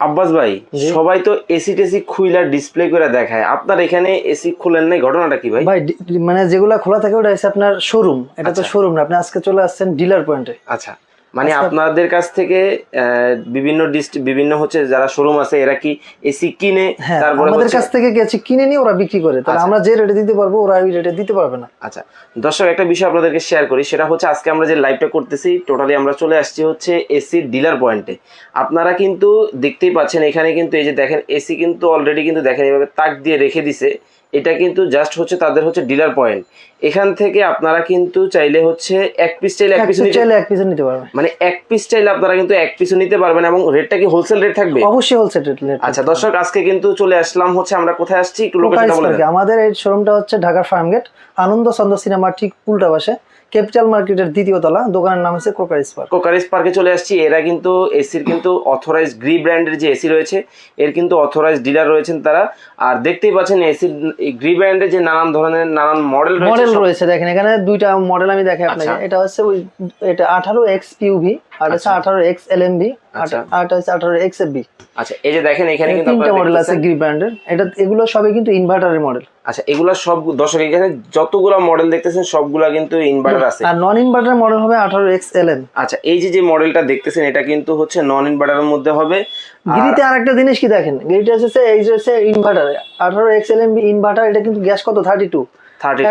আব্বাস ভাই, সবাই তো এসি টেসি খুইলা ডিসপ্লে করে দেখায়, আপনার এখানে এসি খুলেন নাই, ঘটনাটা কি ভাই? ভাই মানে যেগুলা খোলা থাকে ওটা হচ্ছে আপনার শোরুম, এটা তো শোরুম না, আপনি আজকে চলে আসছেন ডিলার পয়েন্টে। আচ্ছা, মানে আপনাদের কাছ থেকে বিভিন্ন হচ্ছে যারা শোরুম আছে এরা কি এসি কিনে তারপরে আমাদের কাছ থেকে গেছে কিনে নিয়ে ওরা বিক্রি করে, তাহলে আমরা যে রেটে দিতে পারবো ওরা ওই রেটে দিতে পারবে না। আচ্ছা দর্শক, একটা বিষয় আপনাদেরকে শেয়ার করি, সেটা হচ্ছে আজকে আমরা যে লাইভটা করতেছি টোটালি আমরা চলে আসছি হচ্ছে এসি ডিলার পয়েন্টে। আপনারা কিন্তু দেখতেই পাচ্ছেন এখানে কিন্তু এই যে দেখেন এসি কিন্তু অলরেডি কিন্তু দেখেন এইভাবে তাক দিয়ে রেখে দিছে, এটা কিন্তু জাস্ট হচ্ছে তাদের হচ্ছে ডিলার পয়েন্ট। এখান থেকে আপনারা কিন্তু চাইলে হচ্ছে এক পিস চাইলে এক পিস নিতে পারবেন, মানে এক পিস চাইলে আপনারা কিন্তু এক পিসও নিতে পারবেন। এবং রেটটা কি হোলসেল রেট থাকবে? অবশ্যই হোলসেল রেট। আচ্ছা দর্শক, আজকে কিন্তু চলে আসলাম হচ্ছে আমরা কোথায় আসছি একটু লোকেশনটা বলে দেন। আমাদের এই শোরুমটা হচ্ছে ঢাকার ফার্মগেট, আনন্দ চন্দ্র সিনেমার ঠিক উল্টা পাশে, ক্যাপিটাল মার্কেটের দ্বিতীয় তলা, দোকানের নাম হচ্ছে ক্রোকারিস পার্ক। ক্রোকারিস পার্কে চলে আসছি। এরা কিন্তু এসির কিন্তু অথরাইজড গ্রি ব্র্যান্ডের যে এসি রয়েছে এর কিন্তু অথরাইজড ডিলার রয়েছেন তারা। আর দেখতেই পাচ্ছেন এসির গ্রি ব্র্যান্ডের যে নানান ধরনের নানান মডেল রয়েছে। দেখেন এখানে দুইটা মডেল আমি দেখাই আপনাকে। এটা হচ্ছে এটা 18X PUV আর হচ্ছে 18X LMB আর এটা হচ্ছে 18X FB। আচ্ছা, এই যে দেখেন এখানে কিন্তু তিনটা মডেল আছে গ্রি ব্র্যান্ডের। এগুলো সবই কিন্তু ইনভার্টারের মডেল। আচ্ছা, এগুলা সব দর্শক এখানে যতগুলা মডেল দেখতেছেন সবগুলা কিন্তু ইনভার্টার আছে, আর নন ইনভার্টার মডেল হবে 18X LM। আচ্ছা, এই যে মডেলটা দেখতেছেন এটা কিন্তু হচ্ছে নন ইনভার্টারের মধ্যে হবে। গ্রিতে আরেকটা জিনিস কি দেখেন, গ্রিটা হচ্ছে এই যে ইনভার্টার 18X LMB ইনভার্টার, এটা কিন্তু গ্যাস কত 32।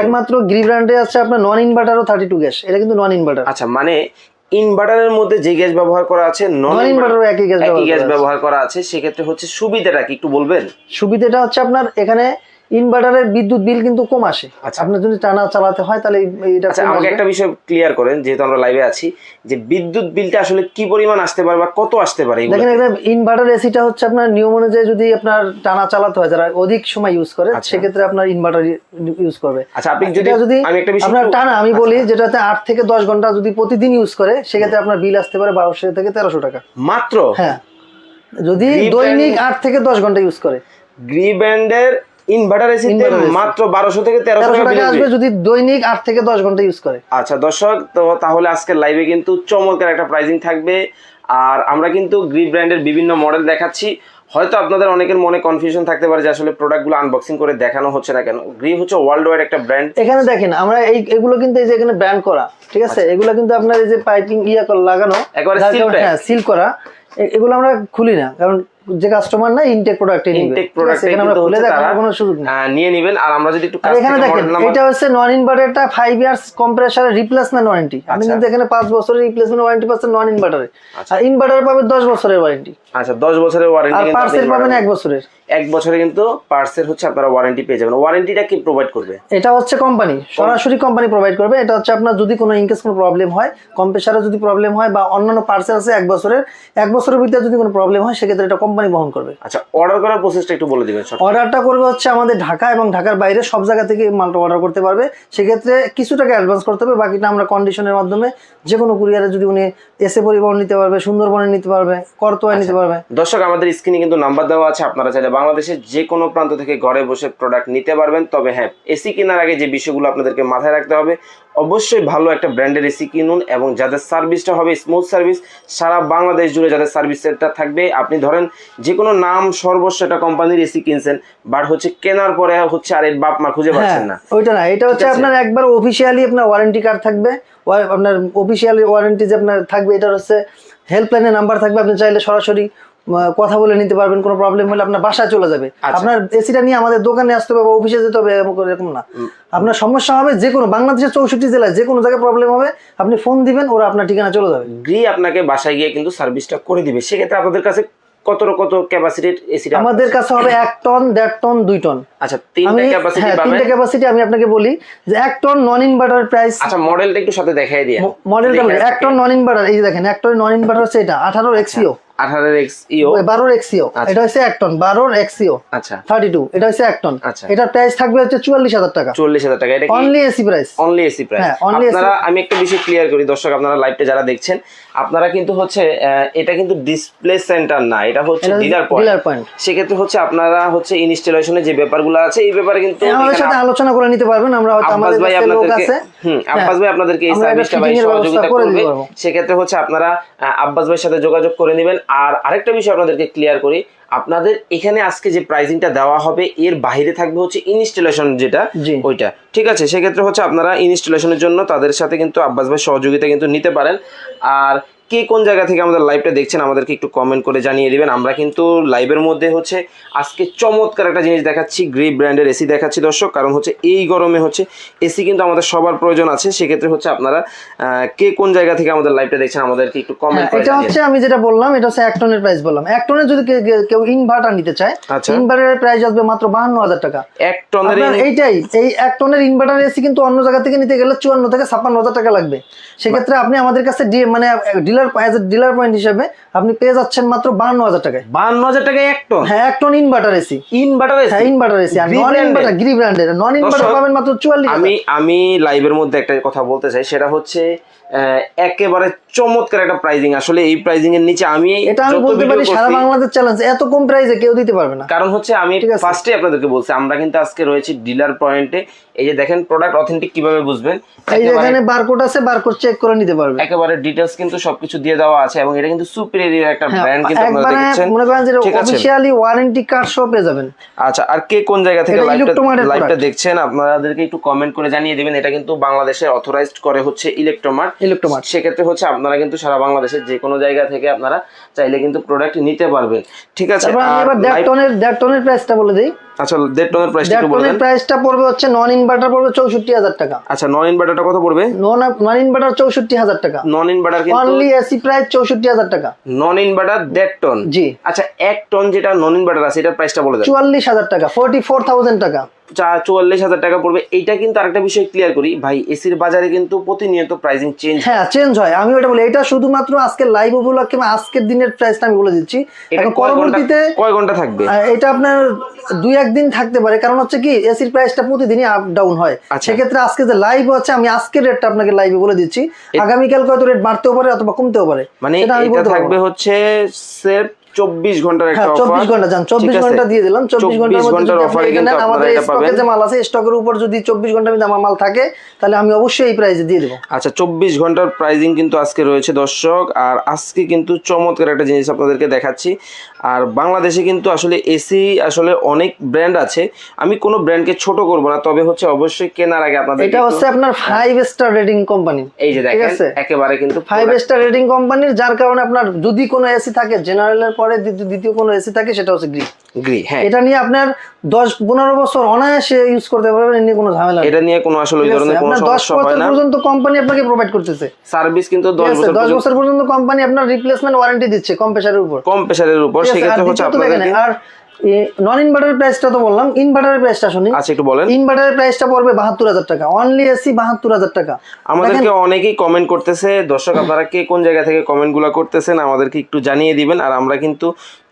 একমাত্র গ্রি ব্র্যান্ডে আছে আপনার নন ইনভার্টারও 32 গ্যাস, এটা কিন্তু নন ইনভার্টার। আচ্ছা, মানে ইনভার্টারের মধ্যে যে গ্যাস ব্যবহার করা আছে নন ইনভার্টারও একই গ্যাস ব্যবহার করা আছে। সেক্ষেত্রে হচ্ছে সুবিধাটা কি একটু বলবেন? সুবিধাটা হচ্ছে আপনার এখানে ইনভার্টারের বিদ্যুৎ বিল কিন্তু কম আসে। আপনার যদি টানা চালাতে হয় তাহলে এটা। আচ্ছা, আমাকে একটা বিষয় ক্লিয়ার করেন, যেহেতু আমরা লাইভে আছি, যে বিদ্যুৎ বিলটা আসলে কি পরিমাণ আসতে পারে বা কত আসতে পারে? দেখেন একটা ইনভার্টার এসিটা হচ্ছে আপনার নিয়ম অনুযায়ী যদি আপনার টানা চালাতে হয়, যারা অধিক সময় ইউজ করে সেক্ষেত্রে আপনার ইনভার্টার ইউজ করবে। আচ্ছা, আপনি যদি আমি একটা বিষয় আপনার টানা আমি বলি যেটাতে 8 থেকে 10 ঘন্টা যদি প্রতিদিন ইউজ করে সেক্ষেত্রে আপনার বিল আসতে পারে 1200 থেকে 1300 টাকা মাত্র। হ্যাঁ, যদি দৈনিক 8 থেকে 10 ঘন্টা ইউজ করে। গ্রি ব্র্যান্ডের ইনভার্টার এসিতে মাত্র 1200 থেকে 1300 টাকা আসবে যদি দৈনিক 8 থেকে 10 ঘন্টা ইউজ করে। আচ্ছা দর্শক, তো তাহলে আজকের লাইভে কিন্তু চমৎকার একটা প্রাইজিং থাকবে। আর আমরা কিন্তু গ্রি ব্র্যান্ডের বিভিন্ন মডেল দেখাচ্ছি। হয়তো আপনাদের অনেকের মনে কনফিউশন থাকতে পারে যে আসলে প্রোডাক্টগুলো আনবক্সিং করে দেখানো হচ্ছে না কেন। গ্রি হচ্ছে ওয়ার্ল্ড ওয়াইড একটা ব্র্যান্ড। এখানে দেখেন আমরা এগুলো কিন্তু এই যে এখানে ব্র্যান্ড করা, ঠিক আছে, এগুলো কিন্তু আপনার এই যে পাইপিং লাগানো একবারে সিল করা, এগুলো আমরা খুলি না, কারণ যে কাস্টমার না ইনটেক প্রোডাক্ট এখানে আমরা খুলে দেখার কোনো সুযোগ নেই, নিয়ে নেবেন। আর আমরা যদি একটু এখানে দেখেন এটা হচ্ছে নন ইনভার্টারটা 5 ইয়ার্স কম্প্রেসার রিপ্লেসমেন্ট ওয়ারেন্টি। আপনি কিন্তু এখানে 5 বছরের রিপ্লেসমেন্ট ওয়ারেন্টি পাচ্ছেন নন ইনভার্টারে। আর ইনভার্টার পাবেন 10 বছরের ওয়ারেন্টি। আচ্ছা, 10 বছরের ওয়ারেন্টি। আর পার্সেল পাবেন 1 বছরের। 1 বছরে কিন্তু পার্সেল হচ্ছে আপনারা ওয়ারেন্টি পেয়ে যাবেন। ওয়ারেন্টিটা কি প্রোভাইড করবে? এটা হচ্ছে কোম্পানি, সরাসরি কোম্পানি প্রোভাইড করবে। এটা হচ্ছে আপনার যদি কোনো ইনকেস কোনো প্রবলেম হয়, কম্প্রেসারে যদি প্রবলেম হয় বা অন্যান্য পার্সেল আছে 1 বছরের, 1 বছরের ভিতরে যদি কোনো প্রবলেম হয় সেক্ষেত্রে এটা কোম্পানি বহন করবে। আচ্ছা, অর্ডার করার প্রসেসটা একটু বলে দিবেন। অর্ডারটা করবে হচ্ছে আমাদের ঢাকা এবং ঢাকার বাইরে সব জায়গা থেকে মালটা অর্ডার করতে পারবে। সেক্ষেত্রে কিছু টাকা অ্যাডভান্স করতে হবে, বাকিটা আমরা কন্ডিশনের মাধ্যমে যে কোনো কুরিয়ারে যদি উনি এসে পরিবহন নিতে পারবে, সুন্দরবনে নিতে পারবে, করতোয়ায় নিতে পারবে। দর্শক, আমাদের স্ক্রিনে কিন্তু নাম্বার দেওয়া আছে, আপনারা চাইলে বাংলাদেশের যে কোনো প্রান্ত থেকে ঘরে বসে প্রোডাক্ট নিতে পারবেন। তবে হ্যাঁ, এসি কেনার আগে যে বিষয়গুলো আপনাদেরকে মাথায় রাখতে হবে, অবশ্যই ভালো একটা ব্র্যান্ডের এসি কিনুন এবং যাদের সার্ভিসটা হবে স্মুথ সার্ভিস, সারা বাংলাদেশ জুড়ে যাদের সার্ভিস সেন্টার থাকবে। আপনি ধরেন যে কোনো নাম সর্বস্ব একটা কোম্পানির এসি কিনছেন, বাট হচ্ছে কেনার পরে হচ্ছে আর এর বাপ মা খুঁজে পাচ্ছেন না, ওইটা না। এটা হচ্ছে আপনার একবার অফিসিয়ালি আপনার ওয়ারেন্টি কার্ড থাকবে, আপনার অফিসিয়ালি ওয়ারেন্টি যে আপনার থাকবে, এটা হচ্ছে হেল্পলাইনের নাম্বার থাকবে। আপনি চাইলে সরাসরি কথা বলে নিতে পারবেন, কোনো প্রবলেম হলে আপনার বাসায় চলে যাবে। আপনার এসিটা নিয়ে আমাদের দোকানে আসতে হবে বা অফিসে যেতে হবে এরকম না। আপনার সমস্যা হবে যে কোনো বাংলাদেশের 64 জেলায় যে কোনো জায়গায় প্রবলেম হবে, আপনি ফোন দিবেন, ওরা আপনার ঠিকানা চলে যাবে। গ্রি আপনাকে বাসায় গিয়ে কিন্তু সার্ভিসটা করে দিবে। সেক্ষেত্রে আপনাদের কাছে কত ক্যাপাসিটির এসি? আমাদের কাছে হবে 1 টন, 1.5 টন, 2 টন। আচ্ছা, তিনটা ক্যাপাসিটি পাবেন। তিনটা ক্যাপাসিটি আমি আপনাকে বলি যে 1 টন নন ইনভার্টার প্রাইস। আচ্ছা, মডেলটা একটু সাথে দেখাই দিই। মডেলটা 1 টন নন ইনভার্টার, এই যে দেখেন 1 টন নন ইনভার্টার হচ্ছে এটা 18X EO, 18X EO, 12X EO। এটা হচ্ছে 1 টন 12X EO। আচ্ছা, 32, এটা হচ্ছে 1 টন। এটার প্রাইস থাকবে হচ্ছে 44,000 টাকা। 44,000 টাকা। এটা কি only AC price? Only AC price. আপনারা, আমি একটা বিষয় ক্লিয়ার করি দর্শক, আপনারা লাইভটা যারা দেখছেন, আপনারা কিন্তু হচ্ছে এটা কিন্তু ডিসপ্লে সেন্টার না, এটা হচ্ছে ডিলার পয়েন্ট। সেক্ষেত্রে হচ্ছে আপনারা হচ্ছে ইনস্টলেশনের যে ব্যাপারগুলো আছে এই ব্যাপারে কিন্তু আমাদের সাথে আলোচনা করে নিতে পারবেন। আমরা হয়তো আমাদের কাছে লোক আছে, আব্বাস ভাই আপনাদেরকে এই সার্ভিসটা ভাই সহযোগিতা করবে। সেক্ষেত্রে হচ্ছে আপনারা আব্বাস ভাইয়ের সাথে যোগাযোগ করে নেবেন। আর আরেকটা বিষয় আপনাদেরকে ক্লিয়ার করি, আপনাদের এখানে আজকে যে প্রাইজিংটা দেওয়া হবে এর বাইরে থাকবে হচ্ছে ইনস্টলেশন যেটা জি। ওইটা, ঠিক আছে? সেক্ষেত্রে হচ্ছে আপনারা ইনস্টলেশনের জন্য তাদের সাথে কিন্তু আব্বাস ভাই সহযোগিতা কিন্তু নিতে পারেন। আর কে কোন জায়গা থেকে আমাদের লাইভটা দেখছেন আমাদেরকে একটু কমেন্ট করে জানিয়ে দিবেন। আমরা কিন্তু লাইভের মধ্যে হচ্ছে আজকে চমৎকার একটা জিনিস দেখাচ্ছি, গ্রি ব্র্যান্ডের এসি দেখাচ্ছি দর্শক। কারণ হচ্ছে এই গরমে হচ্ছে এসি কিন্তু আমাদের সবার প্রয়োজন আছে। সেক্ষেত্রে হচ্ছে আপনারা কে কোন জায়গা থেকে আমাদের লাইভটা দেখছেন আমাদেরকে একটু কমেন্ট করে এটা হচ্ছে আমি যেটা বললাম, এটা হচ্ছে 1 টনের প্রাইস বললাম। 1 টনের যদি কেউ ইনভার্টার নিতে চায়, আচ্ছা। ইনভার্টারের প্রাইস আসবে মাত্র 52,000 টাকা। 1 টনের আপনার এইটাই, এই 1 টনের ইনভার্টার এসি কিন্তু অন্য জায়গা থেকে নিতে গেলে 54 থেকে 56,000 টাকা লাগবে। সেক্ষেত্রে আপনি আমাদের কাছে মানে ডিলার পয়েন্ট হিসেবে আপনি পেয়ে যাচ্ছেন মাত্র 52,000 টাকায়। 52,000 টাকায় 1 টন? হ্যাঁ, 1 ton inverter AC. Inverter AC? হ্যাঁ, ইনভার্টার এসি। আর Gree non brand inverter, Gree ব্র্যান্ডের নন ইনভার্টার পাবেন মাত্র 44,000। আমি লাইভের মধ্যে একটা কথা বলতে চাই, সেটা হচ্ছে একেবারে চমৎকার একটা প্রাইজিং। আসলে এই প্রাইজিং এর নিচে আমি এটা আমি যত বলতে ভিডিও পারি সারা করছি, বাংলাদেশ চ্যালেঞ্জ, এত কম প্রাইসে কেউ দিতে পারবে না। কারণ হচ্ছে আমি ঠিক আছে। ফার্স্টে আপনাদেরকে বলছি আমরা কিন্তু আজকে রয়েছি ডিলার পয়েন্টে। এই যে দেখেন প্রোডাক্ট অথেন্টিক কিভাবে বুঝবেন, এই যে এখানে বারকোড আছে, বারকোড চেক করে নিতে পারবে। একেবারে ডিটেইলস কিন্তু সবকিছু দিয়ে দেওয়া আছে এবং এটা কিন্তু সুপিরিয়র একটা হ্যাঁ, ব্র্যান্ড কিন্তু আপনারা একবারে দেখছেন, মনে করেন যে ঠিক আছে? অফিশিয়ালি ওয়ারেন্টি কার্ড সহ পেয়ে যাবেন। আচ্ছা, আর কে কোন জায়গা থেকে এটা ইলেকট্রোমার্টের লাইভটা product। দেখছেন আপনাদেরকে একটু কমেন্ট করে জানিয়ে দিবেন। এটা কিন্তু বাংলাদেশে অথরাইজড করে হচ্ছে ইলেকট্রোমার্ট। সেক্ষেত্রে হচ্ছে আপনারা কিন্তু সারা বাংলাদেশের যে কোনো জায়গা থেকে আপনারা চাইলে কিন্তু প্রোডাক্ট নিতে পারবেন, ঠিক আছে? তারপর আমি আর এবার 1.5 টনের প্রাইসটা বলে দেই। আচ্ছা, 1.5 টনের প্রাইসটা একটু 1.5 বলবেন। টনের প্রাইসটা পড়বে হচ্ছে নন ইনভার্টার পড়বে 64,000 টাকা। আচ্ছা, নন ইনভার্টারটা কত পড়বে? নন ইনভার্টার 64,000 টাকা। নন ইনভার্টার কিন্তু অনলি এসি প্রাইস 64,000 টাকা। নন ইনভার্টার 1.5 টন? জি। আচ্ছা, 1 টন যেটা নন ইনভার্টার আছে এটার প্রাইসটা বলে দেন। 44,000 টাকা, 44,000 টাকা। 44,000 টাকা পড়বে। এইটা কিন্তু আরেকটা বিষয় ক্লিয়ার করি ভাই, এসির বাজারে কিন্তু প্রতিনিয়ত প্রাইসিং চেঞ্জ। হ্যাঁ, চেঞ্জ হয়। আমি ওটা বলি, এটা শুধুমাত্র আজকের লাইভ উপলক্ষে বা আজকের দিনের প্রাইসটা আমি বলে দিচ্ছি। এখন পরবর্তীতে কয় ঘন্টা থাকবে? এটা আপনার 2-1 দিন থাকতে পারে, কারণ হচ্ছে কি এসির প্রাইসটা প্রতিদিনই আপ ডাউন হয়। আচ্ছা। সেক্ষেত্রে আজকে যে লাইভ হচ্ছে আমি আজকের রেটটা আপনাকে লাইভে বলে দিচ্ছি। আগামীকাল হয়তো রেট বাড়তেও পারে অথবা কমতেও পারে, মানে সেটা আমি এটা বলতে পারবো থাকবে না। হচ্ছে সেফ 24 ঘন্টার একটা হ্যাঁ, অফার। 24 ঘন্টা যান, 24 ঘন্টা দিয়ে দিলাম। 24 ঘন্টার মধ্যে যদি আপনি অফারে এটা কিন্তু নেন, আপনারা আমাদের এটা স্টকে পাবেন। যে মাল আছে স্টকের উপর যদি 24 ঘন্টার মধ্যে আমার মাল থাকে তাহলে আমি অবশ্যই এই প্রাইসে দিয়ে দেবো। আচ্ছা, 24 ঘন্টার প্রাইজিং কিন্তু আজকে রয়েছে দর্শক। আর আজকে কিন্তু চমৎকার একটা জিনিস আপনাদেরকে দেখাচ্ছি। আর বাংলাদেশে কিন্তু আসলে এসি আসলে অনেক ব্র্যান্ড আছে, আমি কোনো ব্র্যান্ডকে ছোট করব না, তবে হচ্ছে অবশ্যই কেনার আগে আপনাদের এটা হচ্ছে আপনার 5 স্টার রেটিং কোম্পানি। এই যে দেখেন একেবারে কিন্তু 5 স্টার রেটিং কোম্পানির, যার কারণে আপনার যদি কোনো এসি থাকে জেনারেলের পরে দ্বিতীয় কোনো এসি থাকে সেটা হচ্ছে গ্রি। হ্যাঁ, এটা নিয়ে আপনার 10-15 বছর অনায়াসে ইউজ করতে পারবেন, এর নিয়ে কোনো ঝামেলা নেই। এটা নিয়ে কোনো আসলে ওই ধরনের কোনো সমস্যা হয় না। 10 বছর পর্যন্ত কোম্পানি আপনাকে প্রোভাইড করতেছে সার্ভিস, কিন্তু 10 বছর পর্যন্ত কোম্পানি আপনার রিপ্লেসমেন্ট ওয়ারেন্টি দিচ্ছে কম্প্রেসারের উপর। সেক্ষেত্রে হচ্ছে আপনাদের আর নন ইনভার্টারের প্রাইসটা তো বললাম, ইনভার্টারের প্রাইসটা শুনি। আচ্ছা, একটু বলেন। ইনভার্টারের প্রাইসটা পড়বে 72,000 টাকা। অনলি এসি 72,000 টাকা। আমাদেরকে অনেকেই কমেন্ট করতেছে দর্শক, আপনারা কে কোন জায়গা থেকে কমেন্টগুলো করতেছেন আমাদেরকে একটু জানিয়ে দিবেন। আর আমরা কিন্তু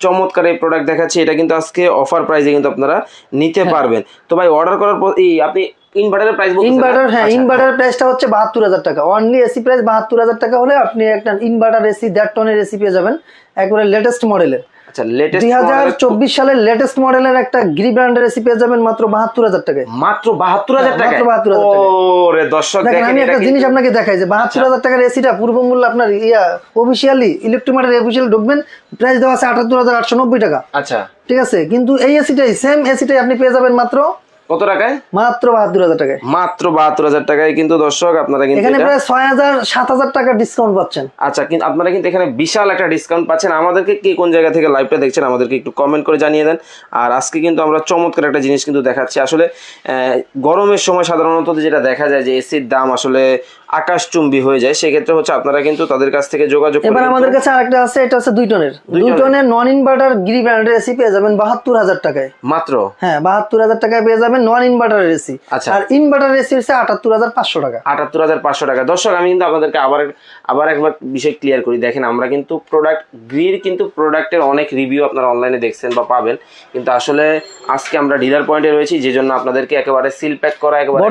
চমৎকার এই প্রোডাক্ট দেখাচ্ছি, এটা কিন্তু আজকে অফার প্রাইসে কিন্তু আপনারা নিতে পারবেন। তো ভাই অর্ডার করার পর আপনি ইনভার্টারের প্রাইস বলতেছেন? ইনভার্টার, হ্যাঁ, ইনভার্টারের প্রাইসটা হচ্ছে 72,000 টাকা। অনলি এসি প্রাইস 72,000 টাকা হলে আপনি একটা ইনভার্টার এসি 1.5 টনের এসি পেয়ে যাবেন, একবারে লেটেস্ট মডেলের। আচ্ছা, লেটেস্ট 2024 সালের লেটেস্ট মডেলের একটা গ্রি ব্র্যান্ডের এসি পেয়ে যাবেন মাত্র 72,000 টাকায়। মাত্র 72,000 টাকা? মাত্র 72,000 টাকা। ওরে দর্শক দেখেন, আমি একটা জিনিস আপনাকে দেখাই যে 72,000 টাকার এসিটা পূর্ব মূল্য আপনার অফিশিয়ালি ইলেকট্রোমার্টের অফিশিয়াল ঢুকবেন, প্রাইস দেওয়া আছে 78,890 টাকা। আচ্ছা, ঠিক আছে, কিন্তু এই এসিটাই সেম এসিটাই আপনি পেয়ে যাবেন মাত্র কত টাকায়? মাত্র 72,000 টাকায়। মাত্র 72,000 টাকায় কিন্তু দর্শক আপনারা কিন্তু এখানে প্রায় 6,000-7,000 টাকা ডিসকাউন্ট পাচ্ছেন। আচ্ছা, কিন্তু আপনারা কিন্তু এখানে বিশাল একটা ডিসকাউন্ট পাচ্ছেন। আমাদেরকে কে কোন জায়গা থেকে লাইভটা দেখছেন আমাদেরকে একটু কমেন্ট করে জানিয়ে দেন। আর আজকে কিন্তু আমরা চমৎকার একটা জিনিস কিন্তু দেখাচ্ছি। আসলে গরমের সময় সাধারণত যেটা দেখা যায় যে এসির দাম আসলে আকাশচুম্বী হয়ে যায়, সেক্ষেত্রে হচ্ছে আপনারা কিন্তু তাদের কাছ থেকে যোগাযোগ করে। এবার আমাদের কাছে আরেকটা আছে, এটা হচ্ছে 2 টনের। 2 টনের নন ইনভার্টার গ্রি ব্র্যান্ডের এসি পেয়ে যাবেন 72,000 টাকায় মাত্র। হ্যাঁ, 72,000 টাকায় পেয়ে যাবেন নন ইনভার্টারের এসি। আর ইনভার্টার এসি হচ্ছে 78,500 টাকা। 78,500 টাকা। দর্শক আমি কিন্তু আপনাদেরকে আবার একবার বিষয় ক্লিয়ার করি। দেখেন, আমরা কিন্তু গ্রির কিন্তু প্রোডাক্টের অনেক রিভিউ আপনারা অনলাইনে দেখছেন বা পাবেন, কিন্তু আসলে আজকে আমরা ডিলার পয়েন্টে রয়েছি, যে জন্য আপনাদেরকে একেবারে সিল প্যাক করা একেবারে।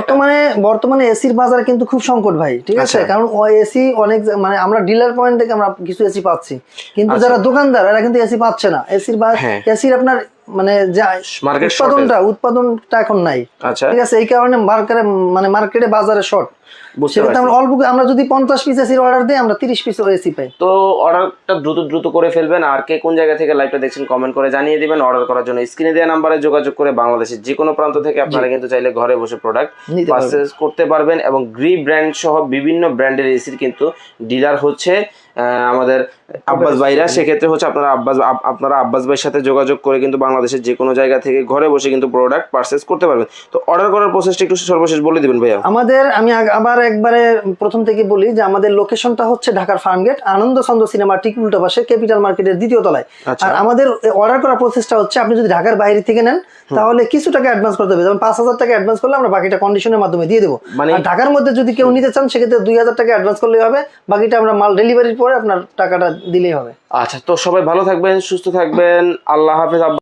বর্তমানে এসির বাজারে কিন্তু খুব সংকট ভাই, ঠিক আছে? কারণ এসি অনেক, মানে আমরা ডিলার পয়েন্ট থেকে আমরা কিছু এসি পাচ্ছি, কিন্তু যারা দোকানদার এরা কিন্তু এসি পাচ্ছে না। এসির আপনার মানে যে Market উৎপাদনটা এখন নাই, আচ্ছা ঠিক আছে, এই কারণে মার্কেটে বাজারে শর্ট। বুঝতে সেক্ষেত্রে পারছি। আমরা অল্প আমরা যদি 50 পিস এসির অর্ডার দিই, আমরা 30 পিস এসি পাই। তো অর্ডারটা দ্রুত করে ফেলবেন। আর কে কোন জায়গা থেকে লাইভটা দেখছেন কমেন্ট করে জানিয়ে দিবেন। অর্ডার করার জন্য স্ক্রিনে দেওয়া নাম্বারে যোগাযোগ করে বাংলাদেশের যে কোনো প্রান্ত থেকে আপনারা কিন্তু চাইলে ঘরে বসে প্রোডাক্ট নিতে পারবেন। পারচেজ করতে পারবেন। এবং গ্রি ব্র্যান্ড সহ বিভিন্ন ব্র্যান্ডের এসির কিন্তু ডিলার হচ্ছে আমাদের আব্বাস ভাইরা। সেক্ষেত্রে হচ্ছে আপনারা আব্বাস ভাইয়ের সাথে যোগাযোগ করে কিন্তু বাংলাদেশের যে কোনো জায়গা থেকে ঘরে বসে কিন্তু প্রোডাক্ট পারচেজ করতে পারবেন। তো অর্ডার করার প্রসেসটা একটু সর্বশেষ বলে দিবেন ভাইয়া। আমি আবার একবারে প্রথম থেকে বলি যে আমাদের লোকেশনটা হচ্ছে ঢাকার ফার্মগেট, আনন্দ ছন্দ সিনেমা ঠিক উল্টো পাশে, ক্যাপিটাল মার্কেটের 2য় তলায়। আচ্ছা। আর আমাদের অর্ডার করার প্রসেসটা হচ্ছে, আপনি যদি ঢাকার বাইরে থেকে নেন তাহলে কিছু টাকা অ্যাডভান্স করতে হবে, যেমন 5,000 টাকা অ্যাডভান্স করলে আমরা বাকিটা কন্ডিশনের মাধ্যমে দিয়ে দেবো। মানে- আর ঢাকার মধ্যে যদি কেউ নিতে চান সেক্ষেত্রে 2,000 টাকা অ্যাডভান্স করলেই হবে, বাকিটা আমরা মাল ডেলিভারির পরে আপনার টাকাটা দিলেই হবে। আচ্ছা, তো সবাই ভালো থাকবেন, সুস্থ থাকবেন, আল্লাহ হাফেজ।